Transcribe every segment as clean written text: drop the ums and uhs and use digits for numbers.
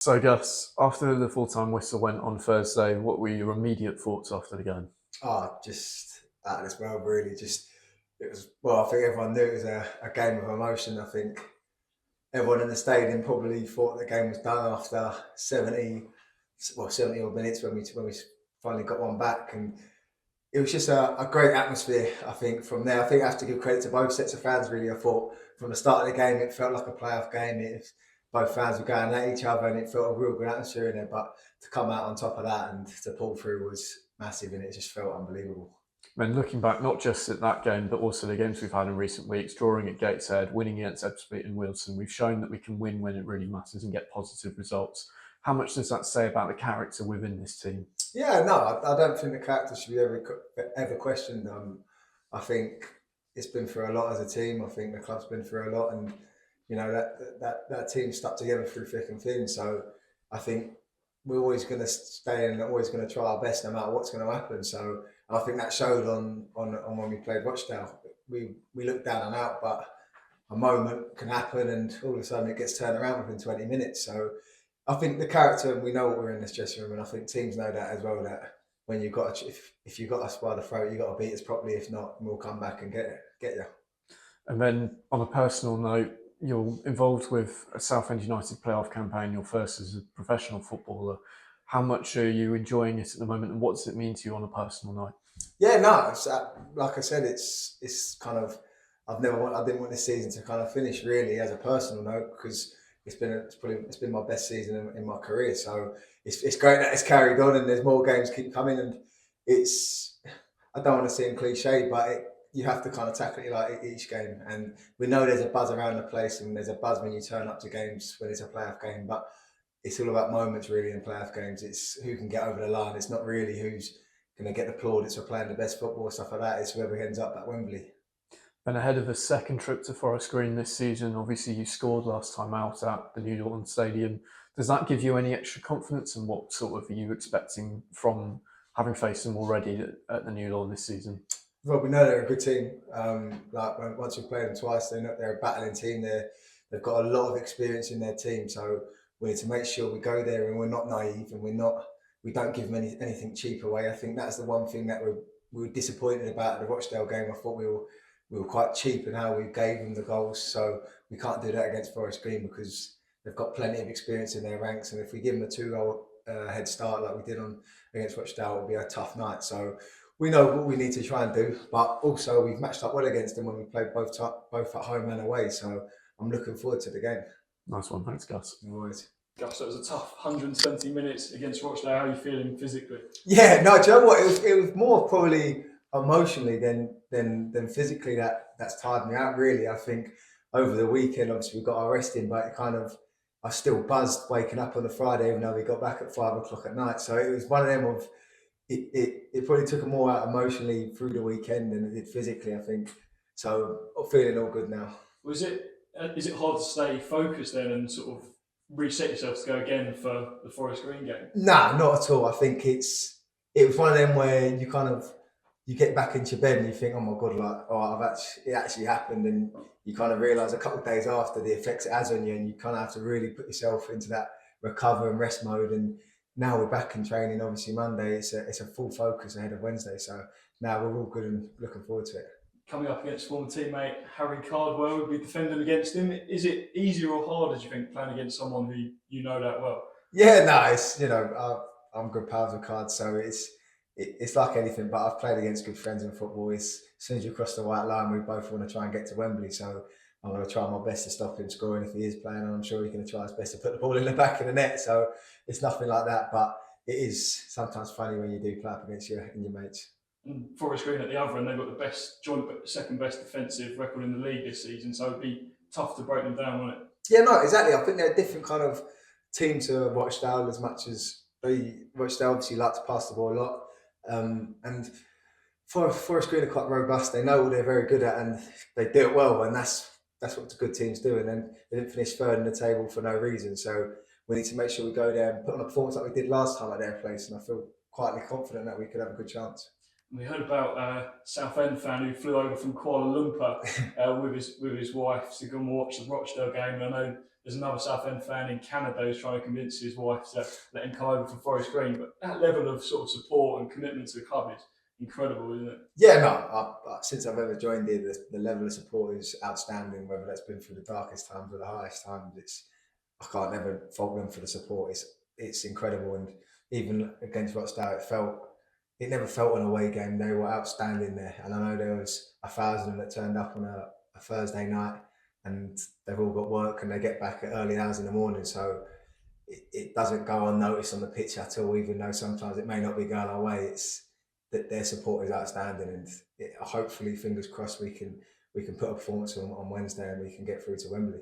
So, Gus, after the full-time whistle went on Thursday, what were your immediate thoughts after the game? Just out of this world, really. Just it was. Well, I think everyone knew it was a game of emotion. I think everyone in the stadium probably thought the game was done after 70 odd minutes when we finally got one back, and it was just a great atmosphere. I think from there, I think I have to give credit to both sets of fans. Really, I thought from the start of the game, it felt like a playoff game. Both fans were going at each other, and it felt a real good atmosphere in there. But to come out on top of that and to pull through was massive, and it just felt unbelievable. And looking back, not just at that game, but also the games we've had in recent weeks, drawing at Gateshead, winning against Ebbsfleet and Wilson, we've shown that we can win when it really matters and get positive results. How much does that say about the character within this team? Yeah, no, I don't think the character should be ever questioned. I think it's been through a lot as a team. I think the club's been through a lot, and that team stuck together through thick and thin. So I think we're always going to stay and always going to try our best no matter what's going to happen. So I think that showed on when we played Rochdale. We looked down and out, but a moment can happen, and all of a sudden it gets turned around within 20 minutes. So I think the character, we know what we're in this dressing room, and I think teams know that as well. That when you've got if you've got us by the throat, you've got to beat us properly. If not, we'll come back and get you. And then, on a personal note, you're involved with a Southend United playoff campaign, your first as a professional footballer. How much are you enjoying it at the moment, and what does it mean to you on a personal note? Yeah, no, like I said, it's kind of I didn't want this season to kind of finish really as a personal note because it's been my best season in my career. So it's great that it's carried on and there's more games keep coming, and it's I don't want to seem cliche, but you have to kind of tackle it like each game. And we know there's a buzz around the place, and there's a buzz when you turn up to games when it's a playoff game. But it's all about moments really in playoff games. It's who can get over the line. It's not really who's going to get the plaudits for playing the best football, stuff like that. It's whoever ends up at Wembley. And ahead of a second trip to Forest Green this season, obviously you scored last time out at the New Lawn Stadium. Does that give you any extra confidence, and what sort of are you expecting from having faced them already at the New Lawn this season? Well, we know they're a good team. Once we've played them twice, they're a battling team. They've got a lot of experience in their team, so we need to make sure we go there and we're not naive and we don't give them anything cheap away. I think that's the one thing that we were disappointed about the Rochdale game. I thought we were quite cheap in how we gave them the goals, so we can't do that against Forest Green because they've got plenty of experience in their ranks, and if we give them a 2 goal head start like we did on against Rochdale, it'll be a tough night. So we know what we need to try and do, but also we've matched up well against them when we played both at home and away. So I'm looking forward to the game. Nice one, thanks, Gus. Always. Gosh, that was a tough 120 minutes against Rochdale. How are you feeling physically? Yeah, no, do you know what? It was more probably emotionally than physically that's tired me out. Really, I think over the weekend, obviously we got our rest in, but I still buzzed waking up on the Friday, even though we got back at 5 o'clock at night. So it was one of them of it probably took more out emotionally through the weekend than it did physically, I think. So I'm feeling all good now. Was it is it hard to stay focused then and sort of reset yourself to go again for the Forest Green game? Nah, not at all. I think it was one of them where you get back into bed and you think, oh my god, like it actually happened, and you kind of realise a couple of days after the effects it has on you, and you kind of have to really put yourself into that recover and rest mode. And now we're back in training. Obviously Monday, it's a full focus ahead of Wednesday. So now we're all good and looking forward to it. Coming up against former teammate Harry Cardwell, we'll be defending against him. Is it easier or harder, do you think, playing against someone who you know that well? Yeah, no, I'm good pals with cards, so it's like anything. But I've played against good friends in football. As soon as you cross the white line, we both want to try and get to Wembley. So I'm going to try my best to stop him scoring if he is playing, and I'm sure he's going to try his best to put the ball in the back of the net. So it's nothing like that, but it is sometimes funny when you do play up against your mates. And Forest Green at the other end, they've got the best joint second best defensive record in the league this season, so it'd be tough to break them down, wouldn't it? Yeah, no, exactly. I think they're a different kind of team to Rochdale, as much as Rochdale obviously like to pass the ball a lot. And Forest Green are quite robust. They know what they're very good at, and they do it well. And that's what the good teams do. And then they didn't finish third in the table for no reason. So we need to make sure we go there and put on a performance like we did last time at their place. And I feel quietly confident that we could have a good chance. We heard about a Southend fan who flew over from Kuala Lumpur with his wife to go and watch the Rochdale game. And I know there's another Southend fan in Canada who's trying to convince his wife to let him come over from Forest Green. But that level of sort of support and commitment to the club is incredible, isn't it? Yeah, no. Since I've ever joined here, the level of support is outstanding. Whether that's been through the darkest times or the highest times, I can't ever fault them for the support. It's incredible, and even against Rochdale, it never felt an away game. They were outstanding there, and I know there was 1,000 that turned up on a Thursday night, and they've all got work and they get back at early hours in the morning. So it doesn't go unnoticed on the pitch at all, even though sometimes it may not be going our way. It's that their support is outstanding, and hopefully, fingers crossed, we can put a performance on Wednesday and we can get through to Wembley.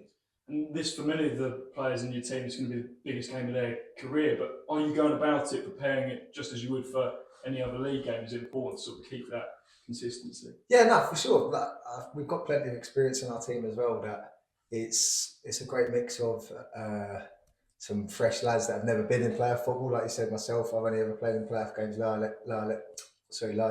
And this, for many of the players in your team, is going to be the biggest game of their career. But are you going about it, preparing it just as you would for any other league game? Is it important to sort of keep that consistency? Yeah, no, for sure. We've got plenty of experience in our team as well. That it's a great mix of some fresh lads that have never been in playoff football. Like you said, myself, I've only ever played in playoff games. Lie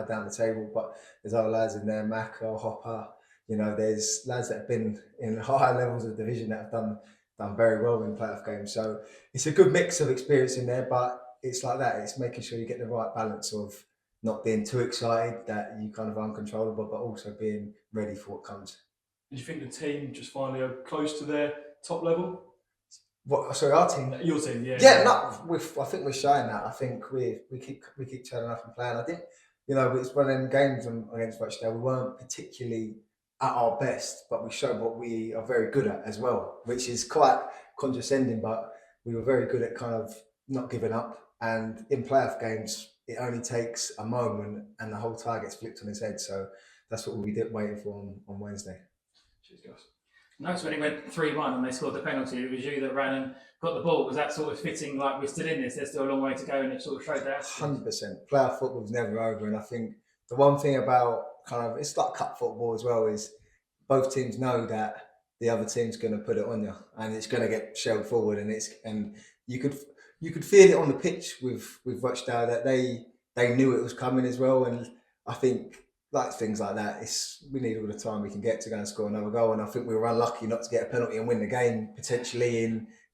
down the table. But there's other lads in there, Macca, Hopper. There's lads that have been in higher levels of division that have done very well in playoff games. So it's a good mix of experience in there. But it's like that. It's making sure you get the right balance of not being too excited that you kind of uncontrollable, but also being ready for what comes. Do you think the team just finally are close to their top level? What? Sorry, our team. Your team, yeah. Yeah, no, I think we're showing that. I think we keep turning up and playing. I think it's one of them games against Rochdale. We weren't particularly at our best, but we showed what we are very good at as well, which is quite condescending. But we were very good at kind of not giving up. And in playoff games, it only takes a moment and the whole tie gets flipped on its head. So that's what we'll be waiting for on Wednesday. Cheers, guys. Notice when it went 3-1 and they scored the penalty, it was you that ran and got the ball. Was that sort of fitting, like we're still in this, there's still a long way to go, and it sort of showed that? 100%. Playoff football's never over. And I think the one thing about it's like cup football as well, is both teams know that the other team's going to put it on you and it's going to get shelled forward. And you could feel it on the pitch with Rochdale that they knew it was coming as well. And I think like things like that, we need all the time we can get to go and score another goal. And I think we were unlucky not to get a penalty and win the game potentially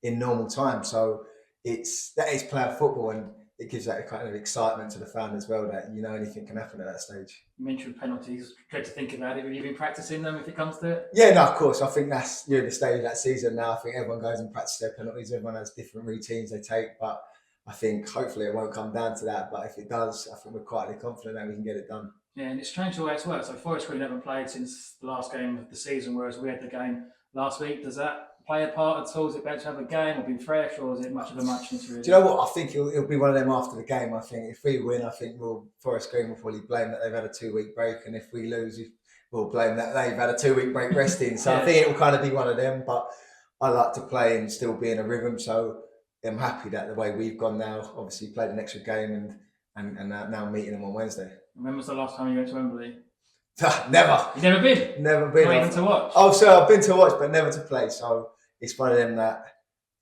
in normal time. So that is playoff football, and it gives that kind of excitement to the fan as well, that anything can happen at that stage. You mentioned penalties. Dread to think about it. Have you been practicing them if it comes to it? Yeah, no, of course. I think you're in the stage of that season now. I think everyone goes and practices their penalties. Everyone has different routines they take, but I think hopefully it won't come down to that. But if it does, I think we're quietly confident that we can get it done. Yeah, and it's strange the way it's worked. So Forest Green haven't played since the last game of the season, whereas we had the game last week. Does that play a part at all? Is it better to have a game or be fresh, or is it much of a muchness really? Do you know what? I think it'll be one of them after the game. I think if we win, I think Forest Green will probably blame that they've had a 2-week break, and if we lose, we'll blame that they've had a 2-week break resting. So yeah. I think it will kind of be one of them. But I like to play and still be in a rhythm. So I'm happy that the way we've gone now, obviously played an extra game and now meeting them on Wednesday. When was the last time you went to Wembley? Never. You've never been? Never been. Not even to watch? Oh, so I've been to watch, but never to play. So it's one of them that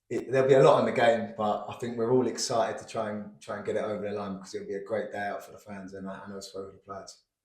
there'll be a lot in the game, but I think we're all excited to try and get it over the line, because it'll be a great day out for the fans and I know it's for the players.